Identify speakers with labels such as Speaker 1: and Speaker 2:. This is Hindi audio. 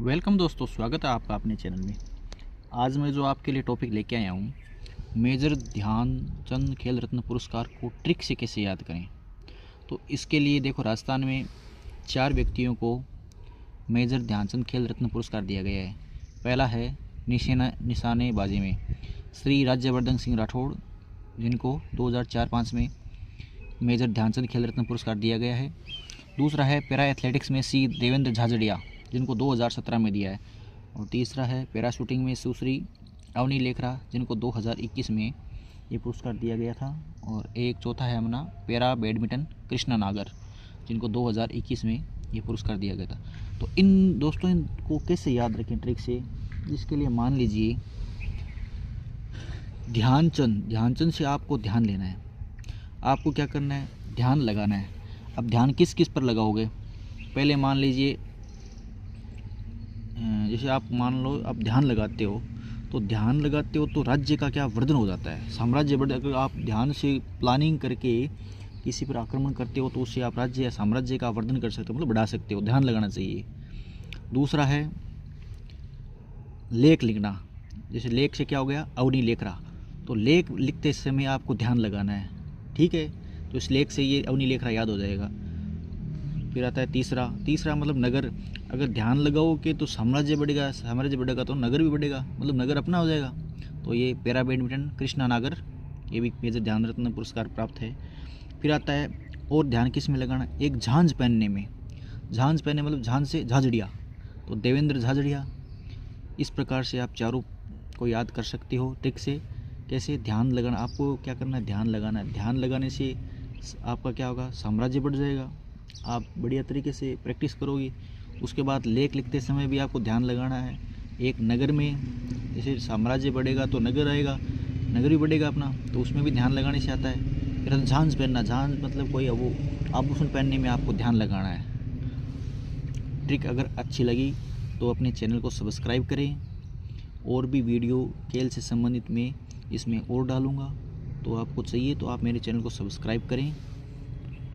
Speaker 1: वेलकम दोस्तों, स्वागत है आपका अपने चैनल में। आज मैं जो आपके लिए टॉपिक लेके आया हूँ, मेजर ध्यानचंद खेल रत्न पुरस्कार को ट्रिक से कैसे याद करें। तो इसके लिए देखो, राजस्थान में 4 व्यक्तियों को मेजर ध्यानचंद खेल रत्न पुरस्कार दिया गया है। पहला है निशानेबाजी में श्री राज्यवर्धन सिंह राठौड़, जिनको 2004-05 में मेजर ध्यानचंद खेल रत्न पुरस्कार दिया गया है। दूसरा है पैरा एथलेटिक्स में सी देवेंद्र झाझड़िया, जिनको 2017 में दिया है। और तीसरा है पैरा शूटिंग में सुश्री अवनी लेखरा, जिनको 2021 में ये पुरस्कार दिया गया था। और एक चौथा है अपना पैरा बैडमिंटन कृष्णा नागर, जिनको 2021 में ये पुरस्कार दिया गया था। तो इन दोस्तों, इनको कैसे याद रखें ट्रिक से, जिसके लिए मान लीजिए ध्यानचंद से आपको ध्यान लेना है। आपको क्या करना है, ध्यान लगाना है। अब ध्यान किस किस पर लगाओगे, पहले मान लीजिए जैसे आप मान लो आप ध्यान लगाते हो तो राज्य का क्या वर्धन हो जाता है, साम्राज्य बढ़। अगर आप ध्यान से प्लानिंग करके किसी पर आक्रमण करते हो तो उससे आप राज्य या साम्राज्य का वर्धन कर सकते हो, मतलब बढ़ा सकते हो। ध्यान लगाना चाहिए। दूसरा है लेख लिखना। जैसे लेख से क्या हो गया, अवनी लेखरा, तो लेख लिखते समय आपको ध्यान लगाना है, ठीक है। तो इस लेख से ये अवनी लेखरा याद हो जाएगा। फिर आता है तीसरा मतलब नगर। अगर ध्यान लगाओगे तो साम्राज्य बढ़ेगा तो नगर भी बढ़ेगा, मतलब नगर अपना हो जाएगा। तो ये पैरा बैडमिंटन कृष्णा नागर, ये भी मेजर ध्यान रत्न पुरस्कार प्राप्त है। फिर आता है और ध्यान किस में लगाना, एक झांझ पहनने में। झांझ पहनने मतलब झांझ से झाझड़िया, तो देवेंद्र झाझड़िया। इस प्रकार से आप चारों को याद कर सकते हो ट्रिक से। कैसे ध्यान लगाना, आपको क्या करना है, ध्यान लगाना है। ध्यान लगाने से आपका क्या होगा, साम्राज्य बढ़ जाएगा। आप बढ़िया तरीके से प्रैक्टिस करोगे। उसके बाद लेख लिखते समय भी आपको ध्यान लगाना है। एक नगर में जैसे साम्राज्य बढ़ेगा तो नगर आएगा, नगर भी बढ़ेगा अपना, तो उसमें भी ध्यान लगाने से आता है। फिर झांझ पहनना, झांझ मतलब कोई वो आभूषण पहनने में आपको ध्यान लगाना है। ट्रिक अगर अच्छी लगी तो अपने चैनल को सब्सक्राइब करें। और भी वीडियो खेल से संबंधित में इसमें और डालूँगा, तो आपको चाहिए तो आप मेरे चैनल को सब्सक्राइब करें।